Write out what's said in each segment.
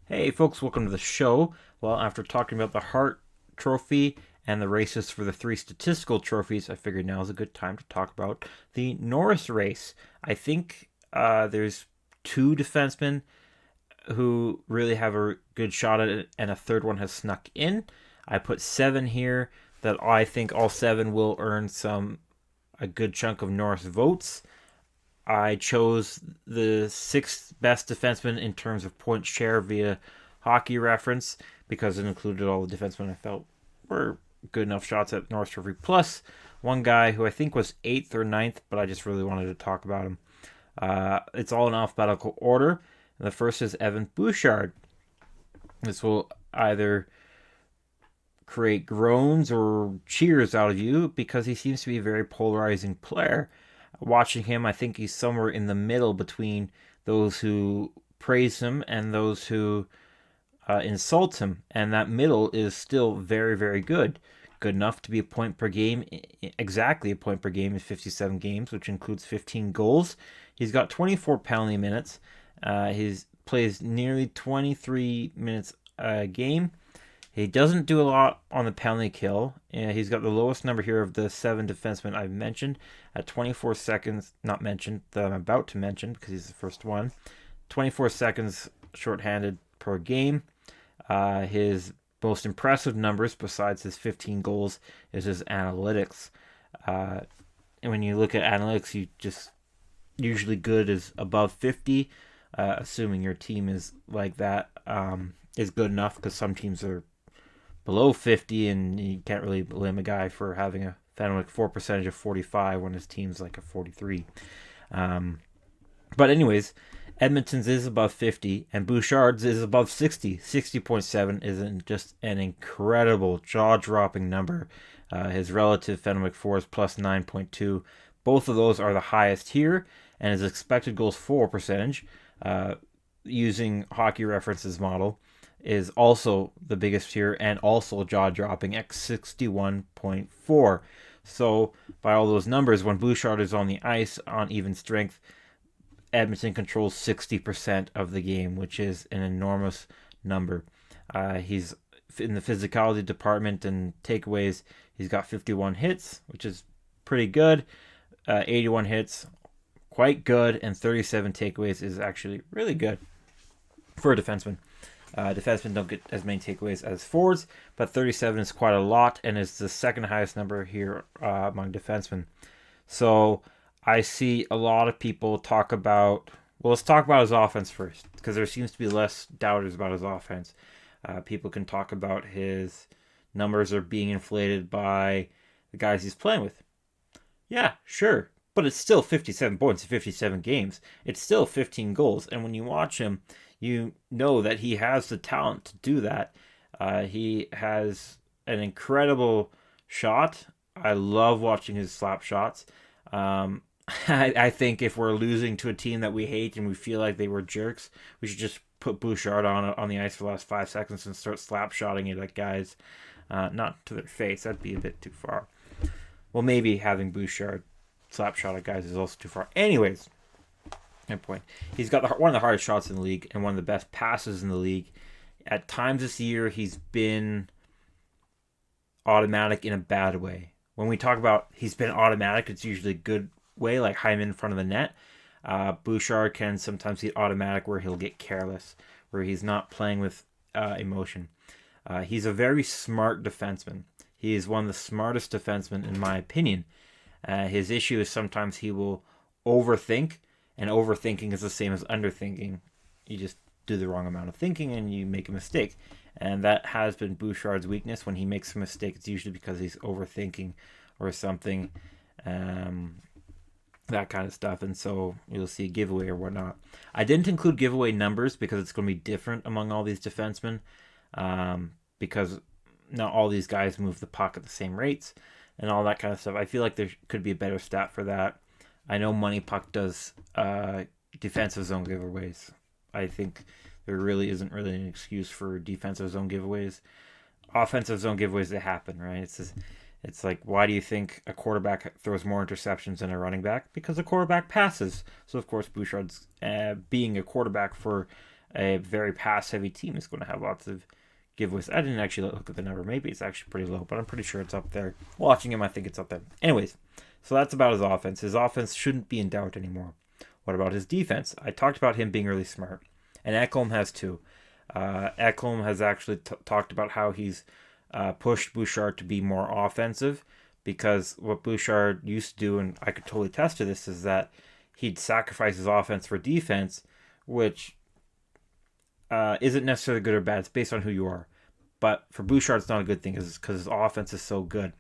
Hey folks, welcome to the show. Well, after talking about the Hart Trophy and the races for the three statistical trophies, I figured now is a good time to talk about the Norris race. I think there's two defensemen who really have a good shot at it, and a third one has snuck in. I put seven here that I think all seven will earn a good chunk of Norris votes. I chose the sixth best defenseman in terms of point share via hockey reference because it included all the defensemen I felt were good enough shots at Norris Trophy. Plus, one guy who I think was eighth or ninth, but I just really wanted to talk about him. It's all in alphabetical order. And the first is Evan Bouchard. This will either create groans or cheers out of you because he seems to be a very polarizing player. Watching him, I think he's somewhere in the middle between those who praise him and those who insult him. And that middle is still very, very good. Good enough to be a point per game, exactly a point per game in 57 games, which includes 15 goals. He's got 24 penalty minutes. He plays nearly 23 minutes a game. He doesn't do a lot on the penalty kill. He's got the lowest number here of the seven defensemen I've mentioned at 24 seconds, not mentioned, that I'm about to mention because he's the first one. 24 seconds shorthanded per game. His most impressive numbers, besides his 15 goals, is his analytics. And when you look at analytics, you just usually good is above 50, assuming your team is like that, is good enough because some teams are below 50, and you can't really blame a guy for having a Fenwick 4 percentage of 45 when his team's like a 43. But anyways, Edmonton's is above 50, and Bouchard's is above 60. 60.7 is just an incredible, jaw-dropping number. His relative Fenwick 4 is plus 9.2. Both of those are the highest here, and his expected goals for percentage, using Hockey Reference's model, is also the biggest here and also jaw-dropping at 61.4. So by all those numbers, when Bouchard is on the ice on even strength, Edmonton controls 60% of the game, which is an enormous number. He's in the physicality department and takeaways. He's got 51 hits, which is pretty good. 81 hits, quite good, and 37 takeaways is actually really good for a defenseman. Defensemen don't get as many takeaways as forwards, but 37 is quite a lot and is the second highest number here among defensemen. So I see a lot of people talk about, well, let's talk about his offense first, because there seems to be less doubters about his offense. People can talk about his numbers are being inflated by the guys he's playing with. Yeah, sure. But it's still 57 points in 57 games. It's still 15 goals. And when you watch him, you know that he has the talent to do that. He has an incredible shot. I love watching his slap shots. I think if we're losing to a team that we hate and we feel like they were jerks, we should just put Bouchard on the ice for the last 5 seconds and start slap shotting it at guys. Not to their face. That'd be a bit too far. Well, maybe having Bouchard slap shot at guys is also too far. Anyways, my point. He's got one of the hardest shots in the league and one of the best passes in the league. At times this year, he's been automatic in a bad way. When we talk about he's been automatic, it's usually a good way, like Hyman in front of the net. Bouchard can sometimes be automatic where he'll get careless, where he's not playing with emotion. He's a very smart defenseman. He is one of the smartest defensemen in my opinion. His issue is sometimes he will overthink, and overthinking is the same as underthinking. You just do the wrong amount of thinking and you make a mistake. And that has been Bouchard's weakness. When he makes a mistake, it's usually because he's overthinking or something, that kind of stuff. And so you'll see a giveaway or whatnot. I didn't include giveaway numbers because it's going to be different among all these defensemen, because not all these guys move the puck at the same rates and all that kind of stuff. I feel like there could be a better stat for that. I know Money Puck does defensive zone giveaways. I think there really isn't really an excuse for defensive zone giveaways. Offensive zone giveaways, they happen, right? It's like, why do you think a quarterback throws more interceptions than a running back? Because the quarterback passes. So, of course, Bouchard's being a quarterback for a very pass-heavy team is going to have lots of giveaways. I didn't actually look at the number. Maybe it's actually pretty low, but I'm pretty sure it's up there. Watching him, I think it's up there. Anyways, so that's about his offense. His offense shouldn't be in doubt anymore. What about his defense? I talked about him being really smart, and Ekholm has too. Ekholm has actually talked about how he's pushed Bouchard to be more offensive, because what Bouchard used to do, and I could totally attest to this, is that he'd sacrifice his offense for defense, which isn't necessarily good or bad. It's based on who you are. But for Bouchard, it's not a good thing because his offense is so good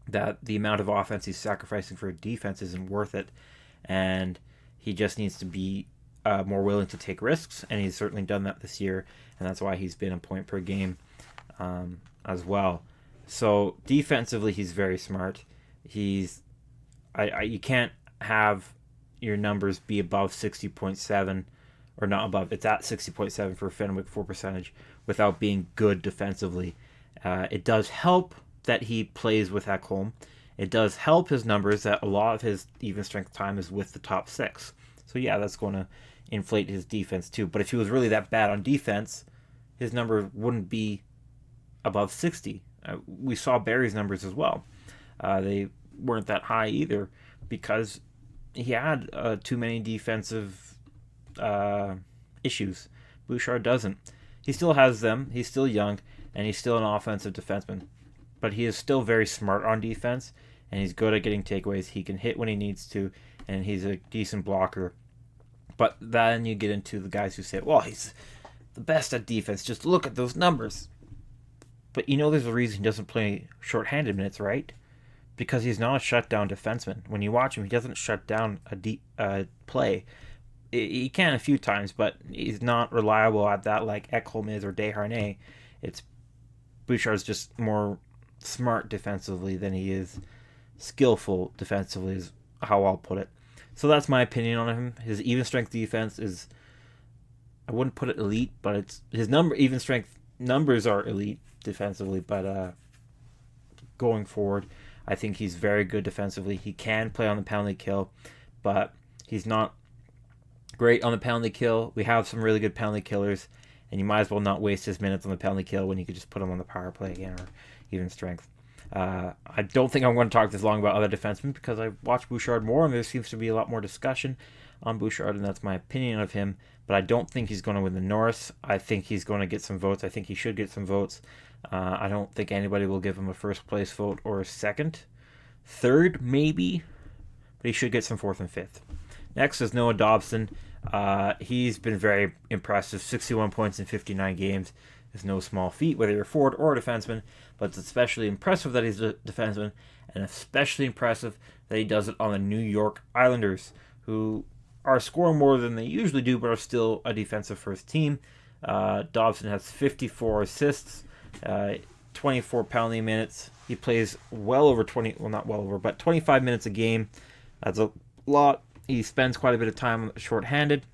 that the amount of offense he's sacrificing for defense isn't worth it. And he just needs to be more willing to take risks. And he's certainly done that this year. And that's why he's been a point per game as well. So defensively, he's very smart. You can't have your numbers be above 60.7, or not above. It's at 60.7 for Fenwick 4 percentage without being good defensively. It does help that he plays with Ekholm. It does help his numbers that a lot of his even strength time is with the top 6. So yeah, that's going to inflate his defense too. But if he was really that bad on defense, his number wouldn't be above 60. We saw Barry's numbers as well. They weren't that high either because he had too many defensive issues. Bouchard doesn't. He still has them. He's still young, and he's still an offensive defenseman. But he is still very smart on defense, and he's good at getting takeaways. He can hit when he needs to, and he's a decent blocker. But then you get into the guys who say, well, he's the best at defense. Just look at those numbers. But there's a reason he doesn't play shorthanded minutes, right? Because he's not a shutdown defenseman. When you watch him, he doesn't shut down a deep play. He can a few times, but he's not reliable at that like Ekholm is or Desharnais. It's Bouchard's just more smart defensively than he is skillful defensively, is how I'll put it. So that's my opinion on him. His even strength defense is, I wouldn't put it elite, but it's his even strength numbers are elite defensively. But going forward, I think he's very good defensively. He can play on the penalty kill, but he's not great on the penalty kill. We have some really good penalty killers, and you might as well not waste his minutes on the penalty kill when you could just put him on the power play again, or even strength. I don't think I'm going to talk this long about other defensemen because I've watched Bouchard more, and there seems to be a lot more discussion on Bouchard, and that's my opinion of him. But I don't think he's going to win the Norris. I think he's going to get some votes. I think he should get some votes. I don't think anybody will give him a first place vote or a second. Third, maybe. But he should get some fourth and fifth. Next is Noah Dobson. He's been very impressive. 61 points in 59 games is no small feat, whether you're a forward or a defenseman. But it's especially impressive that he's a defenseman, and especially impressive that he does it on the New York Islanders, who are scoring more than they usually do, but are still a defensive first team. Dobson has 54 assists, 24 penalty minutes. He plays not well over, but 25 minutes a game. That's a lot. He spends quite a bit of time shorthanded.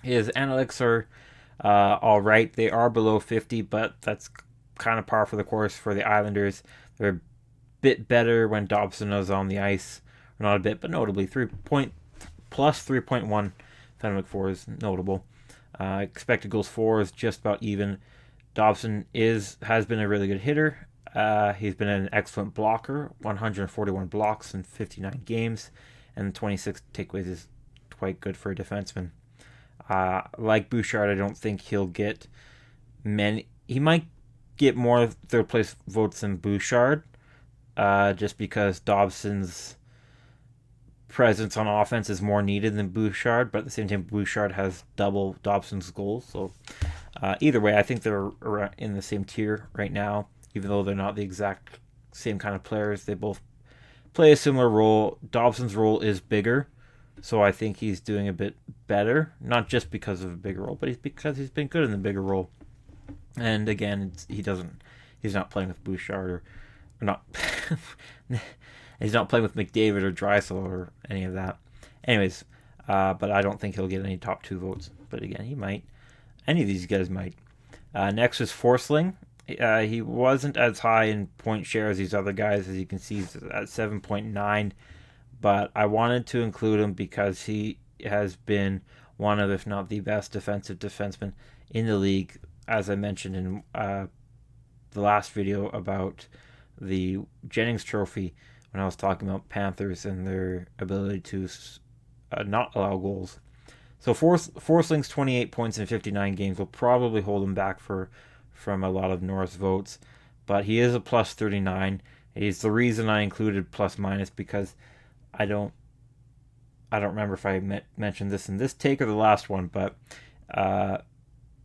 His analytics are all right. They are below 50, but that's kind of par for the course for the Islanders. They're a bit better when Dobson is on the ice. Not a bit, but notably. 3.1 Fenwick 4 is notable. Expected goals for is just about even. Dobson has been a really good hitter. He's been an excellent blocker. 141 blocks in 59 games. And 26 takeaways is quite good for a defenseman. Like Bouchard, I don't think he'll get many. He might get more third place votes than Bouchard, just because Dobson's presence on offense is more needed than Bouchard. But at the same time, Bouchard has double Dobson's goals. So either way, I think they're in the same tier right now, even though they're not the exact same kind of players. They both play a similar role. Dobson's role is bigger, so I think he's doing a bit better, not just because of a bigger role, but because he's been good in the bigger role. And again, he's not playing with Bouchard or not. He's not playing with McDavid or Drysdale or any of that. Anyways, but I don't think he'll get any top 2 votes. But again, he might. Any of these guys might. Next is Forsling. He wasn't as high in point share as these other guys. As you can see, he's at 7.9. But I wanted to include him because he has been one of, if not the best defensive defenseman in the league, as I mentioned in the last video about the Jennings Trophy when I was talking about Panthers and their ability to not allow goals. So Forsling's 28 points in 59 games will probably hold him back from a lot of Norris votes, but he is a plus 39. He's the reason I included plus minus, because I don't remember if I mentioned this in this take or the last one, but I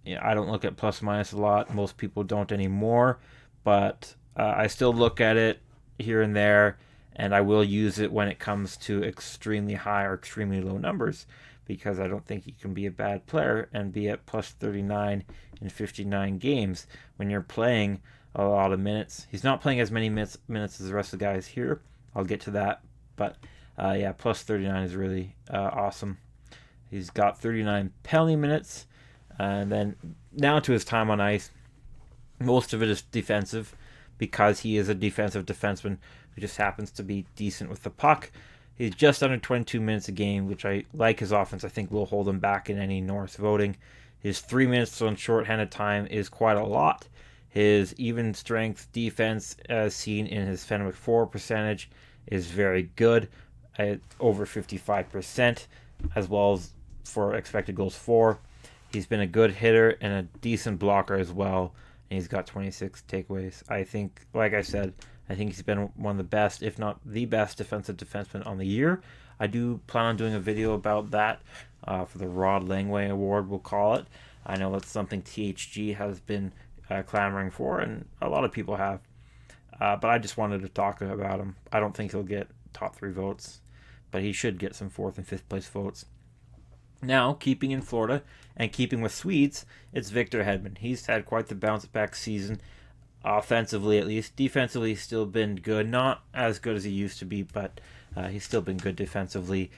don't look at plus minus a lot. Most people don't anymore, but I still look at it here and there, and I will use it when it comes to extremely high or extremely low numbers, because I don't think you can be a bad player and be at plus 39 in 59 games when you're playing a lot of minutes. He's not playing as many minutes as the rest of the guys here. I'll get to that, but yeah, plus 39 is really awesome. He's got 39 penalty minutes, and then now to his time on ice. Most of it is defensive, because he is a defensive defenseman who just happens to be decent with the puck. He's just under 22 minutes a game, which I like his offense. I think will hold him back in any Norris voting. His 3 minutes on shorthanded time is quite a lot. His even strength defense, as seen in his Fenwick 4 percentage, is very good, at over 55%, as well as for expected goals for. He's been a good hitter and a decent blocker as well, and he's got 26 takeaways. I think, like I said, I think he's been one of the best, if not the best, defensive defenseman on the year. I do plan on doing a video about that for the Rod Langway Award, we'll call it. I know it's something THG has been clamoring for, and a lot of people have. But I just wanted to talk about him. I don't think he'll get top 3 votes, but he should get some 4th and 5th place votes. Now, keeping in Florida and keeping with Swedes, it's Victor Hedman. He's had quite the bounce-back season, offensively at least. Defensively, he's still been good. Not as good as he used to be, but he's still been good defensively.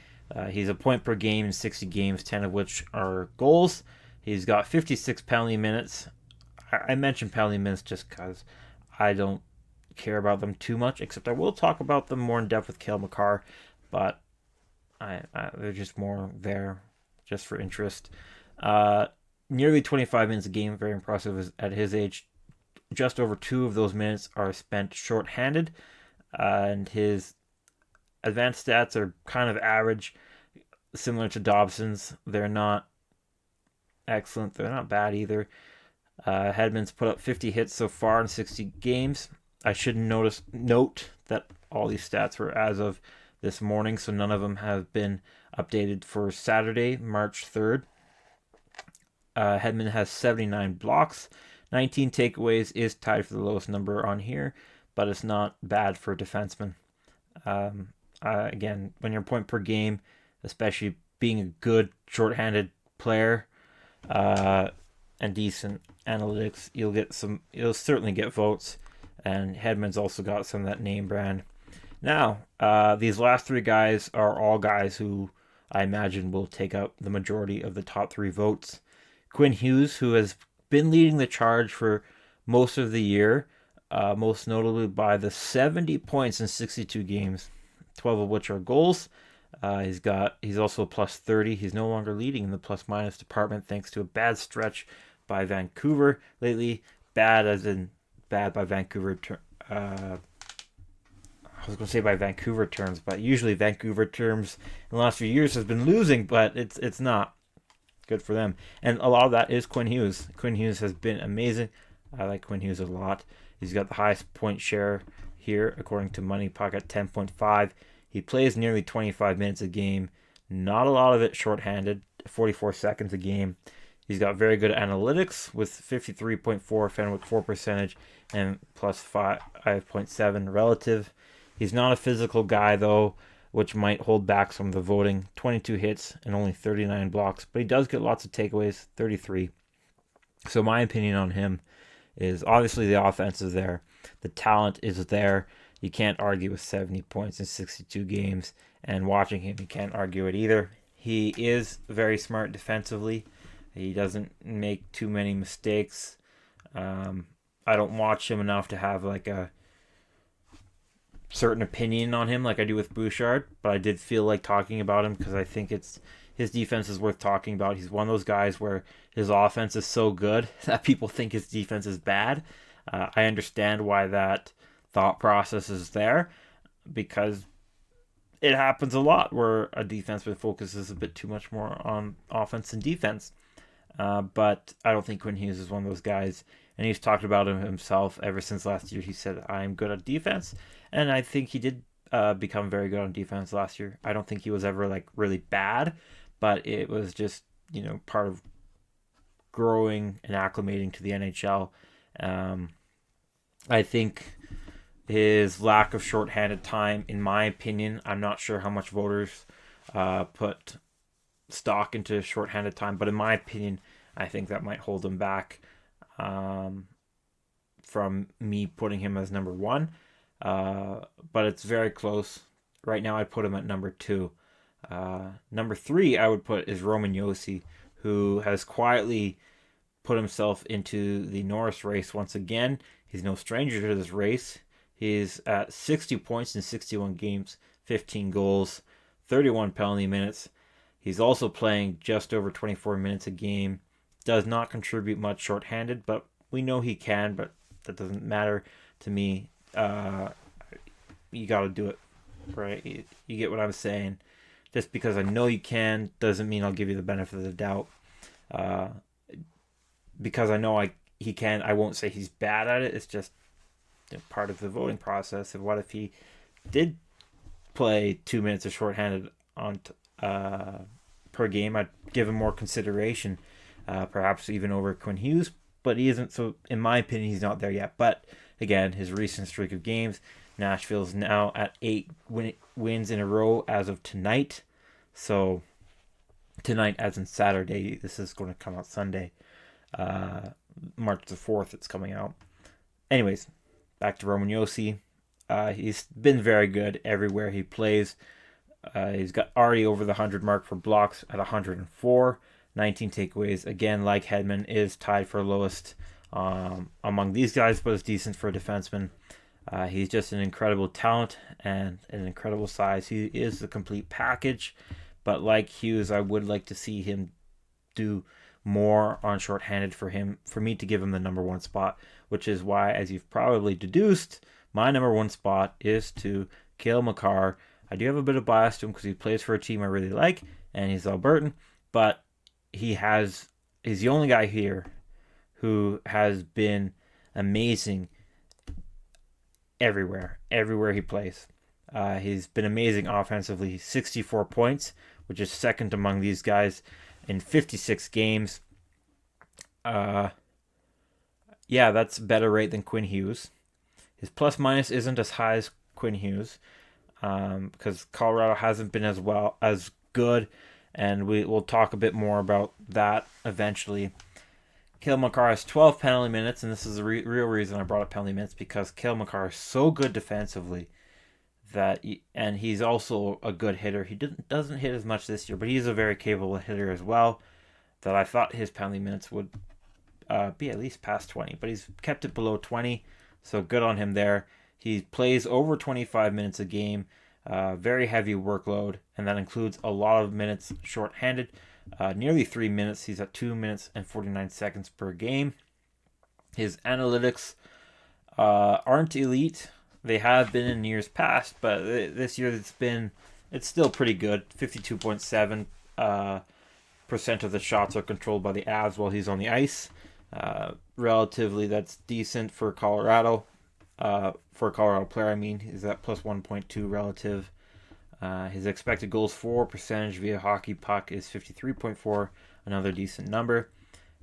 He's a point per game in 60 games, 10 of which are goals. He's got 56 penalty minutes. I mentioned penalty minutes just because I don't care about them too much, except I will talk about them more in depth with Cale Makar, but they're just more there just for interest. Nearly 25 minutes a game, very impressive at his age. Just over 2 of those minutes are spent shorthanded, and his advanced stats are kind of average, similar to Dobson's. They're not excellent, they're not bad either. Hedman's put up 50 hits so far in 60 games. I should note that all these stats were as of this morning, so none of them have been updated for Saturday, March 3rd. Hedman has 79 blocks. 19 takeaways is tied for the lowest number on here, but it's not bad for a defenseman. Again, when you're point per game, especially being a good shorthanded player and decent analytics, you'll certainly get votes. And Hedman's also got some of that name brand. Now, these last 3 guys are all guys who I imagine will take up the majority of the top 3 votes. Quinn Hughes, who has been leading the charge for most of the year, most notably by the 70 points in 62 games, 12 of which are goals. He's also a plus 30. He's no longer leading in the plus minus department thanks to a bad stretch by Vancouver lately. Bad as in bad by Vancouver. I was going to say by Vancouver terms, but usually Vancouver terms in the last few years has been losing, but it's not. Good for them. And a lot of that is Quinn Hughes. Quinn Hughes has been amazing. I like Quinn Hughes a lot. He's got the highest point share here, according to Money Puck at 10.5. He plays nearly 25 minutes a game. Not a lot of it shorthanded, 44 seconds a game. He's got very good analytics with 53.4 Fenwick 4 percentage and plus 5.7 relative. He's not a physical guy, though, which might hold back some of the voting. 22 hits and only 39 blocks, but he does get lots of takeaways, 33. So my opinion on him is obviously the offense is there. The talent is there. You can't argue with 70 points in 62 games, and watching him, you can't argue it either. He is very smart defensively. He doesn't make too many mistakes. I don't watch him enough to have like a certain opinion on him like I do with Bouchard, but I did feel like talking about him because I think it's his defense is worth talking about. He's one of those guys where his offense is so good that people think his defense is bad. I understand why that thought process is there, because it happens a lot where a defenseman focuses a bit too much more on offense than defense. But I don't think Quinn Hughes is one of those guys. And he's talked about him himself ever since last year. He said, I'm good at defense. And I think he did become very good on defense last year. I don't think he was ever like really bad, but it was just, part of growing and acclimating to the NHL. I think his lack of shorthanded time, in my opinion, I'm not sure how much voters put stock into shorthanded time, but in my opinion, I think that might hold him back from me putting him as number one. But it's very close. Right now, I'd put him at number two. Number three, I would put is Roman Josi, who has quietly put himself into the Norris race once again. He's no stranger to this race. He's at 60 points in 61 games, 15 goals, 31 penalty minutes. He's also playing just over 24 minutes a game. Does not contribute much shorthanded, but we know he can, but that doesn't matter to me. You got to do it, right? You get what I'm saying. Just because I know you can doesn't mean I'll give you the benefit of the doubt. Because I know he can, I won't say he's bad at it. It's just part of the voting process. And what if he did play 2 minutes of shorthanded on per game? I'd give him more consideration, perhaps even over Quinn Hughes. But he isn't. So in my opinion, he's not there yet. But again, his recent streak of games, Nashville's now at 8 wins in a row as of tonight. So tonight, as in Saturday, this is going to come out Sunday, March the 4th. It's coming out. Anyways, back to Roman Josi. He's been very good everywhere he plays. He's got already over the 100 mark for blocks at 104, 19 takeaways. Again, like Hedman, is tied for lowest among these guys, but is decent for a defenseman. He's just an incredible talent and an incredible size. He is the complete package, but like Hughes, I would like to see him do more on shorthanded for me to give him the number one spot, which is why, as you've probably deduced, my number one spot is to Cale Makar. I do have a bit of bias to him because he plays for a team I really like, and he's Albertan, but he's the only guy here who has been amazing everywhere he plays. He's been amazing offensively. 64 points, which is second among these guys in 56 games. Yeah, that's a better rate than Quinn Hughes. His plus minus isn't as high as Quinn Hughes because Colorado hasn't been as good, and we'll talk a bit more about that eventually. Cale Makar has 12 penalty minutes, and this is the real reason I brought up penalty minutes, because Cale Makar is so good defensively and he's also a good hitter. He doesn't hit as much this year, but he's a very capable hitter as well, that I thought his penalty minutes would be at least past 20, but he's kept it below 20, so good on him there. He plays over 25 minutes a game, very heavy workload, and that includes a lot of minutes shorthanded. Nearly 3 minutes. He's at 2 minutes and 49 seconds per game. His analytics aren't elite. They have been in years past, but this year it's still pretty good. 52.7% of the shots are controlled by the Avs while he's on the ice. Relatively, that's decent for Colorado. For a Colorado player, I mean, he's at plus 1.2 relative. His expected goals for percentage via hockey puck is 53.4, another decent number.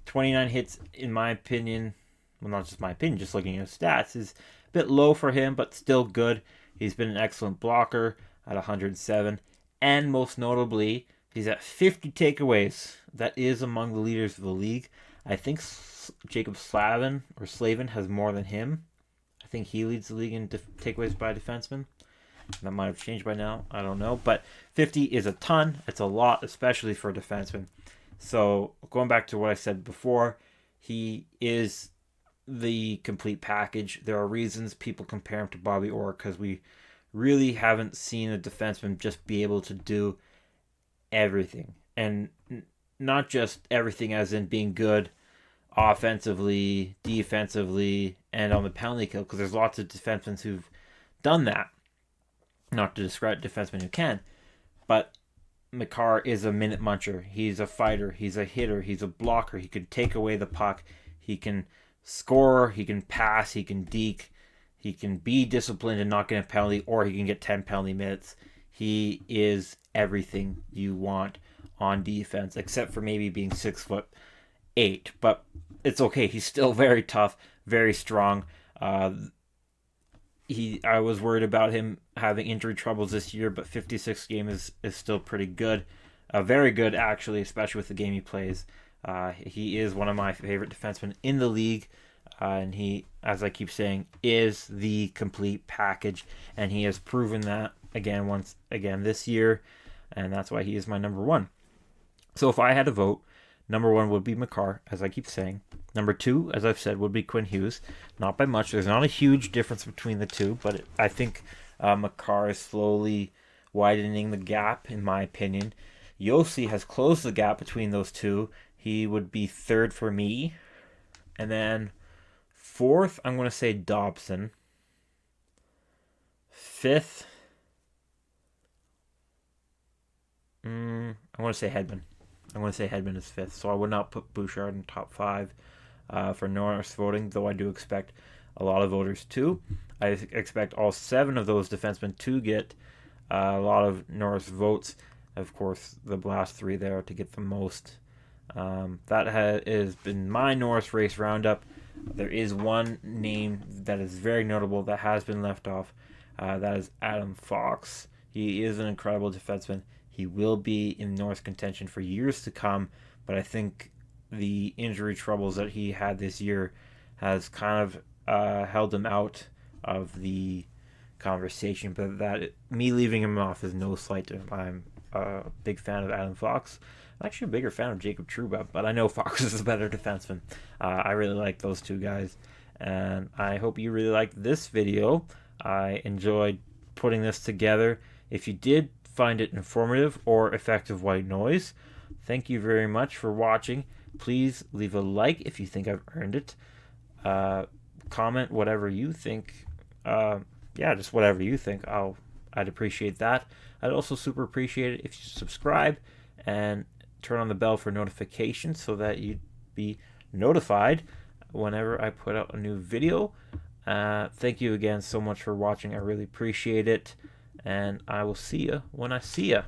29 hits, in my opinion, well, not just my opinion, just looking at his stats, is a bit low for him, but still good. He's been an excellent blocker at 107, and most notably, he's at 50 takeaways. That is among the leaders of the league. I think Jacob Slavin has more than him. I think he leads the league in takeaways by defensemen. That might have changed by now. I don't know. But 50 is a ton. It's a lot, especially for a defenseman. So going back to what I said before, he is the complete package. There are reasons people compare him to Bobby Orr, because we really haven't seen a defenseman just be able to do everything. and not just everything as in being good offensively, defensively, and on the penalty kill, because there's lots of defensemen who've done that. Not to describe defensemen who can, but Makar is a minute muncher. He's a fighter. He's a hitter. He's a blocker. He can take away the puck. He can score. He can pass. He can deke. He can be disciplined and not get a penalty, or he can get 10 penalty minutes. He is everything you want on defense, except for maybe being 6'8". But it's okay. He's still very tough, very strong. I was worried about him having injury troubles this year, but 56 games is still pretty good. Very good, actually, especially with the game he plays. He is one of my favorite defensemen in the league. And he, as I keep saying, is the complete package. And he has proven that once again this year. And that's why he is my number one. So if I had to vote, number one would be Makar, as I keep saying. Number two, as I've said, would be Quinn Hughes. Not by much. There's not a huge difference between the two, but I think Makar is slowly widening the gap, in my opinion. Yossi has closed the gap between those two. He would be third for me. And then fourth, I'm going to say Dobson. Fifth, I'm going to say Hedman. I'm going to say Hedman is fifth, so I would not put Bouchard in top five for Norris voting, though I do expect a lot of voters to. I expect all 7 of those defensemen to get a lot of Norris votes. Of course, the last 3 there to get the most. That has been my Norris race roundup. There is one name that is very notable that has been left off. That is Adam Fox. He is an incredible defenseman. He will be in Norris contention for years to come, but I think the injury troubles that he had this year has kind of held him out of the conversation. But me leaving him off is no slight to him. I'm a big fan of Adam Fox. I'm actually a bigger fan of Jacob Trouba, but I know Fox is a better defenseman. I really like those two guys, and I hope you really liked this video. I enjoyed putting this together. If you did find it informative or effective white noise, thank you very much for watching. Please leave a like if you think I've earned it. Comment whatever you think. Just whatever you think. I'd appreciate that. I'd also super appreciate it if you subscribe and turn on the bell for notifications so that you'd be notified whenever I put out a new video. Thank you again so much for watching. I really appreciate it. And I will see you when I see you.